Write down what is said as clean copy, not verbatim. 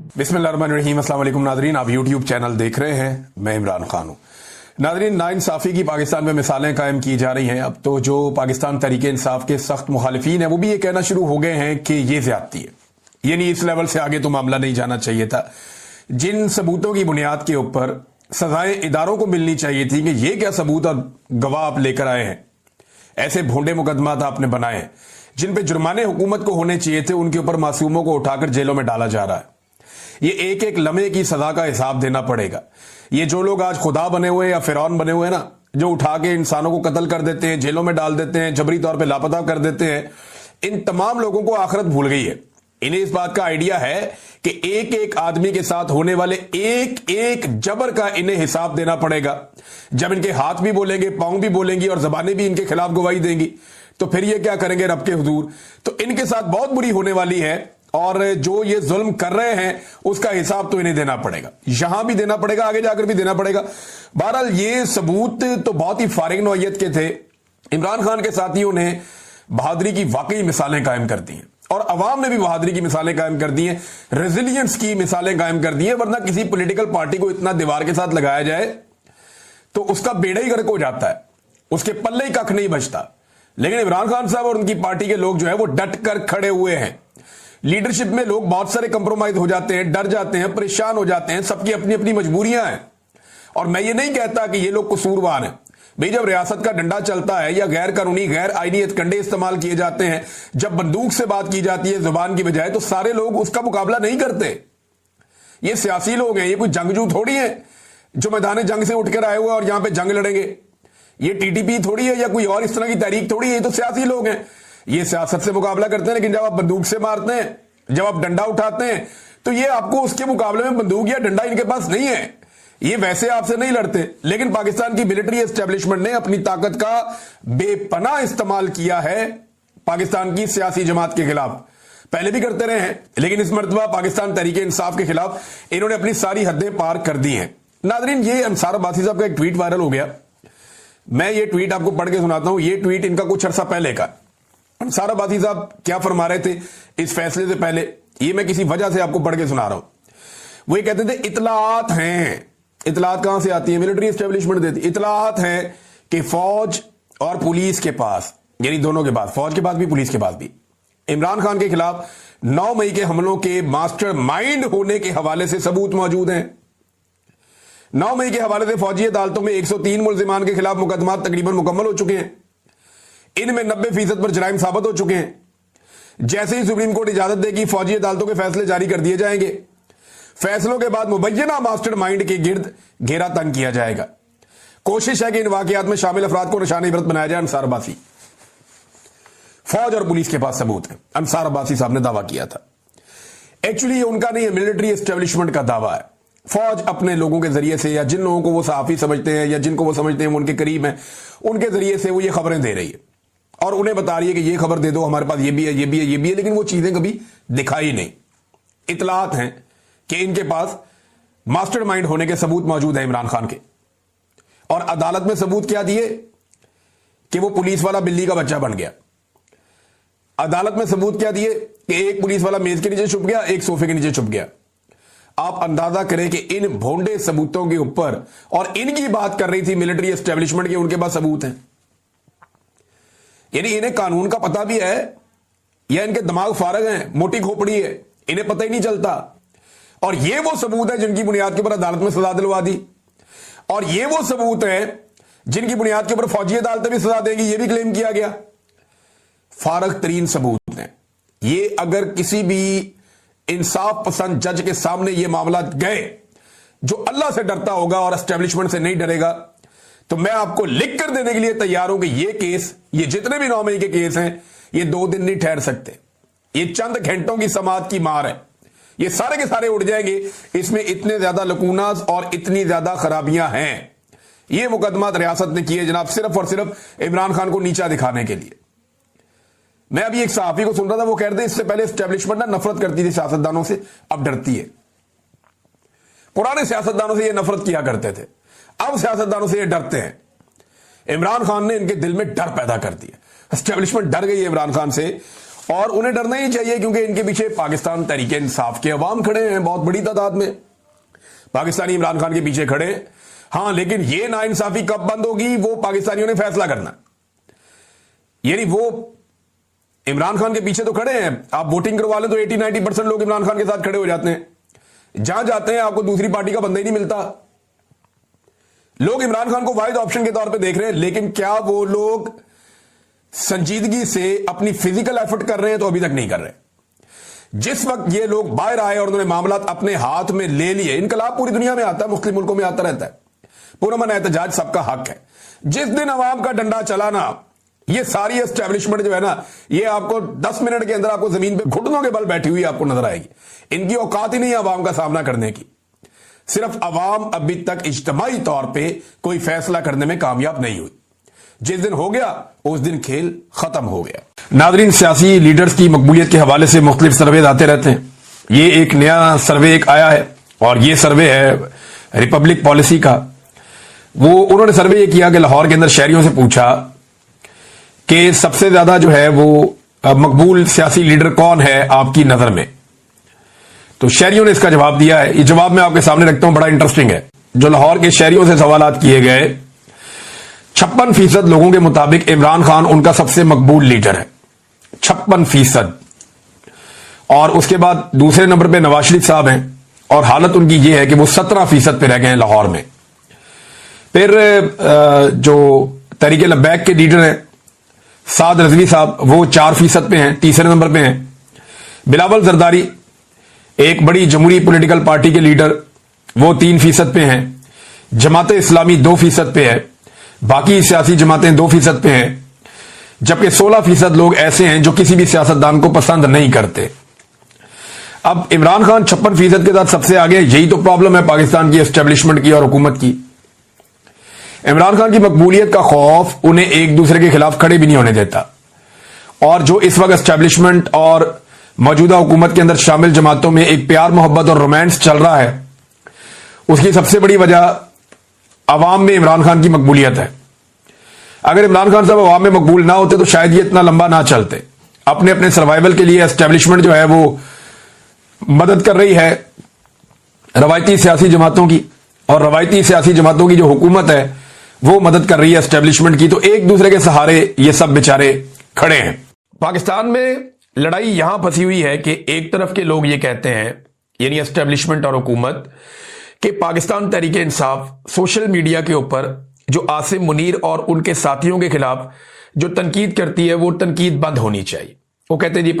बिस्मिल्लाहिर्रहमानिर्रहीम। अस्सलाम वालेकुम नाजरीन, आप यूट्यूब चैनल देख रहे हैं, मैं इमरान खान हूं। नाजरीन, नाइंसाफी की पाकिस्तान में मिसालें कायम की जा रही हैं। अब तो जो पाकिस्तान तहरीक इंसाफ के सख्त मुखालिफिन हैं वो भी ये कहना शुरू हो गए हैं कि ये ज्यादती है, यानी इस लेवल से आगे तो मामला नहीं जाना चाहिए था। जिन सबूतों की बुनियाद के ऊपर सजाएं इदारों को मिलनी चाहिए थी कि ये क्या सबूत और गवाह आप लेकर आए हैं, ऐसे भोंडे मुकदमात आपने बनाए हैं जिन पे जुर्माने हुकूमत को होने चाहिए थे, उनके ऊपर मासूमों को उठाकर जेलों में डाला जा रहा है। ये एक एक लम्हे की सजा का हिसाब देना पड़ेगा। ये जो लोग आज खुदा बने हुए या फिरौन बने हुए ना, जो उठा के इंसानों को कत्ल कर देते हैं, जेलों में डाल देते हैं, जबरी तौर पे लापता कर देते हैं, इन तमाम लोगों को आखिरत भूल गई है। इन्हें इस बात का आइडिया है कि एक एक आदमी के साथ होने वाले एक एक जबर का इन्हें हिसाब देना पड़ेगा। जब इनके हाथ भी बोलेंगे, पांव भी बोलेंगी और जबानें भी इनके खिलाफ गवाही देंगी, तो फिर ये क्या करेंगे रब के हुजूर। तो इनके साथ बहुत बुरी होने वाली है और जो ये जुल्म कर रहे हैं उसका हिसाब तो इन्हें देना पड़ेगा, यहां भी देना पड़ेगा, आगे जाकर भी देना पड़ेगा। बहरहाल ये सबूत तो बहुत ही फारिग नौइयत के थे। इमरान खान के साथियों ने बहादुरी की वाकई मिसालें कायम कर दी हैं और अवाम ने भी बहादुरी की मिसालें कायम कर दी हैं, रेजिलियंस की मिसालें कायम कर दी हैं। वरना किसी पॉलिटिकल पार्टी को इतना दीवार के साथ लगाया जाए तो उसका बेड़ा ही गर्क हो जाता है, उसके पल्ले ही कख नहीं बचता। लेकिन इमरान खान साहब और उनकी पार्टी के लोग जो है वो डट कर खड़े हुए हैं। लीडरशिप में लोग बहुत सारे कंप्रोमाइज हो जाते हैं, डर जाते हैं, परेशान हो जाते हैं, सबकी अपनी अपनी मजबूरियां हैं। और मैं ये नहीं कहता कि ये लोग कसूरवार हैं। भाई, जब रियासत का डंडा चलता है या गैर कानूनी गैर आईनी हथकंडे इस्तेमाल किए जाते हैं, जब बंदूक से बात की जाती है जुबान की बजाय, तो सारे लोग उसका मुकाबला नहीं करते। ये सियासी लोग हैं, ये कोई जंगजू थोड़ी है जो मैदान जंग से उठकर आए हुए और यहां पर जंग लड़ेंगे। ये टीटीपी थोड़ी है या कोई और इस तरह की तहरीक थोड़ी है, ये तो सियासी लोग हैं। ये सियासत से मुकाबला करते हैं, लेकिन जब आप बंदूक से मारते हैं, जब आप डंडा उठाते हैं, तो ये आपको उसके मुकाबले में बंदूक या डंडा इनके पास नहीं है। ये वैसे आपसे नहीं लड़ते। लेकिन पाकिस्तान की मिलिट्री एस्टेब्लिशमेंट ने अपनी ताकत का बेपनाह इस्तेमाल किया है पाकिस्तान की सियासी जमात के खिलाफ। पहले भी करते रहे हैं, लेकिन इस मर्तबा पाकिस्तान तहरीक इंसाफ के खिलाफ इन्होंने अपनी सारी हदें पार कर दी हैं। नाजरीन, ये अंसार अब्बासी साहब का एक ट्वीट वायरल हो गया। मैं ये ट्वीट आपको पढ़ के सुनाता हूं। ये ट्वीट इनका कुछ अरसा पहले का। अंसार अब्बासी साहब क्या फरमा रहे थे इस फैसले से पहले, ये मैं किसी वजह से आपको पढ़ के सुना रहा हूं। वो ये कहते थे इतलात हैं। इतलात कहां से आती है? मिलिट्री एस्टेब्लिशमेंट देती। इतलात हैं कि फौज और पुलिस के पास, यानी दोनों के पास, फौज के पास भी पुलिस के पास भी, इमरान खान के खिलाफ 9 मई के हमलों के मास्टरमाइंड होने के हवाले से सबूत मौजूद हैं। 9 मई के हवाले से फौजी अदालतों में 103 मुल्जिमान के खिलाफ मुकदमा तकरीबन मुकम्मल हो चुके हैं। इनमें 90% पर जराइम साबित हो चुके हैं। जैसे ही सुप्रीम कोर्ट इजाजत देगी, फौजी अदालतों के फैसले जारी कर दिए जाएंगे। फैसलों के बाद मुबैना मास्टरमाइंड के गिर्द घेरा तंग किया जाएगा। कोशिश है कि इन वाकयात में शामिल अफराद को निशाना इबरत बनाया जाए। अंसार अब्बासी, फौज और पुलिस के पास सबूत है, अंसार अब्बासी साहब ने दावा किया था। एक्चुअली ये उनका नहीं है, मिलिट्री एस्टेब्लिशमेंट का दावा है। फौज अपने लोगों के जरिए से, या जिन लोगों को वो सहाफी समझते हैं या जिनको वो समझते हैं वो उनके करीब हैं, उनके जरिए से वो ये खबरें दे रही है और उन्हें बता रही है कि ये खबर दे दो, हमारे पास ये भी है, ये भी है, ये भी है। लेकिन वो चीजें कभी दिखाई नहीं। इतलात हैं कि इनके पास मास्टरमाइंड होने के सबूत मौजूद है इमरान खान के। और अदालत में सबूत क्या दिए कि वो पुलिस वाला बिल्ली का बच्चा बन गया। अदालत में सबूत क्या दिए कि एक पुलिस वाला मेज के नीचे छुप गया, एक सोफे के नीचे छुप गया। आप अंदाजा करें कि इन भोंडे सबूतों के ऊपर, और इनकी बात कर रही थी मिलिट्री एस्टेब्लिशमेंट के, उनके पास सबूत हैं। यानी इन्हें कानून का पता भी है या इनके दिमाग फारग हैं, मोटी खोपड़ी है, इन्हें पता ही नहीं चलता। और ये वो सबूत है जिनकी बुनियाद के ऊपर अदालत में सजा दिलवा दी, और ये वो सबूत है जिनकी बुनियाद के ऊपर फौजी अदालतें भी सजा देंगी, ये भी क्लेम किया गया। फारग तरीन सबूत हैं ये। अगर किसी भी इंसाफ पसंद जज के सामने ये मामला गए, जो अल्लाह से डरता होगा और एस्टेब्लिशमेंट से नहीं डरेगा, तो मैं आपको लिख कर देने के लिए तैयार हूं कि ये केस, ये जितने भी 9 मई के केस हैं, ये 2 दिन नहीं ठहर सकते। ये चंद घंटों की समात की मार है, ये सारे के सारे उड़ जाएंगे। इसमें इतने ज्यादा लकूनाज और इतनी ज्यादा खराबियां हैं। ये मुकदमात रियासत ने किए जनाब, सिर्फ और सिर्फ इमरान खान को नीचा दिखाने के लिए। मैं अभी एक सहाफी को सुन रहा था, वो कह रहे थे इससे पहले एस्टेब्लिशमेंट ना नफरत करती थी सियासतदानों से, अब डरती है। पुराने सियासतदानों से ये नफरत किया करते थे, अब सियासतदानों से ये डरते हैं। इमरान खान ने इनके दिल में डर पैदा कर दिया। एस्टेब्लिशमेंट डर गई है इमरान खान से और उन्हें डरना ही चाहिए, क्योंकि इनके पीछे पाकिस्तान तहरीके इंसाफ के अवाम खड़े हैं, बहुत बड़ी तादाद में पाकिस्तानी इमरान खान के पीछे खड़े हैं। हां, लेकिन ये नाइंसाफी कब बंद होगी वो पाकिस्तानियों ने फैसला करना। यानी वो इमरान खान के पीछे तो खड़े हैं, आप वोटिंग करवा लें तो 80-90% लोग इमरान खान के साथ खड़े हो जाते हैं। जहां जाते हैं आपको दूसरी पार्टी का बंदा ही नहीं मिलता। लोग इमरान खान को वाहिद ऑप्शन के तौर पे देख रहे हैं, लेकिन क्या वो लोग संजीदगी से अपनी फिजिकल एफर्ट कर रहे हैं? तो अभी तक नहीं कर रहे। जिस वक्त ये लोग बाहर आए और उन्होंने मामला अपने हाथ में ले लिए, इनकलाब पूरी दुनिया में आता है, मुस्लिम मुल्कों में आता रहता है, पुरअमन एहतजाज सबका हक है। जिस दिन अवाम का डंडा चलाना, ये सारी एस्टेब्लिशमेंट जो है ना, ये आपको 10 मिनट के अंदर आपको जमीन पे घुटनों के बल बैठी हुई आपको नजर आएगी। इनकी औकात ही नहीं है अवाम का सामना करने की। सिर्फ अवाम अभी तक इज्तिमाई तौर पे कोई फैसला करने में कामयाब नहीं हुई। जिस दिन हो गया उस दिन खेल खत्म हो गया। नादरीन, सियासी लीडर्स की मकबूलियत के हवाले से मुख्तलिफ सर्वे आते रहते हैं। ये एक नया सर्वे एक आया है और ये सर्वे है रिपब्लिक पॉलिसी का। उन्होंने सर्वे ये किया कि लाहौर के अंदर शहरियों से पूछा कि सबसे ज्यादा जो है वो मकबूल सियासी लीडर कौन है आपकी नजर में। तो शहरियों ने इसका जवाब दिया है। ये जवाब मैं आपके सामने रखता हूं, बड़ा इंटरेस्टिंग है। जो लाहौर के शहरियों से सवालात किए गए, 56% लोगों के मुताबिक इमरान खान उनका सबसे मकबूल लीडर है, 56%। और उसके बाद दूसरे नंबर पे नवाज शरीफ साहब हैं और हालत उनकी ये है कि वो 17% पे रह गए हैं लाहौर में। फिर जो तहरीके लब्बैक के लीडर हैं साद रजवी साहब, वो 4% पे हैं, तीसरे नंबर पे हैं। बिलावल जरदारी, एक बड़ी जमहूरी पॉलिटिकल पार्टी के लीडर, वो 3% पे हैं। जमाते इस्लामी 2% पे है। बाकी सियासी जमातें 2% पे हैं, जबकि 16% लोग ऐसे हैं जो किसी भी सियासतदान को पसंद नहीं करते। अब इमरान खान 56% के साथ सबसे आगे, यही तो प्रॉब्लम है पाकिस्तान की एस्टेब्लिशमेंट की और हुकूमत की। इमरान खान की मकबूलियत का खौफ उन्हें एक दूसरे के खिलाफ खड़े भी नहीं होने देता। और जो इस वक्त एस्टेब्लिशमेंट और मौजूदा हुकूमत के अंदर शामिल जमातों में एक प्यार मोहब्बत और रोमांस चल रहा है, उसकी सबसे बड़ी वजह अवाम में इमरान खान की मकबूलियत है। अगर इमरान खान साहब अवाम में मकबूल ना होते तो शायद ये इतना लंबा ना चलते। अपने अपने सर्वाइवल के लिए एस्टेब्लिशमेंट जो है वो मदद कर रही है रवायती सियासी जमातों की, और रवायती सियासी जमातों की जो हुकूमत है वो मदद कर रही है एस्टेब्लिशमेंट की। तो एक दूसरे के सहारे ये सब बेचारे खड़े हैं। पाकिस्तान में लड़ाई यहां फंसी हुई है कि एक तरफ के लोग ये कहते हैं, यानी एस्टेब्लिशमेंट और हुकूमत, कि पाकिस्तान तहरीके इंसाफ सोशल मीडिया के ऊपर जो आसिम मुनीर और उनके साथियों के खिलाफ जो तनकीद करती है वो तनकीद बंद होनी चाहिए। वो कहते हैं जी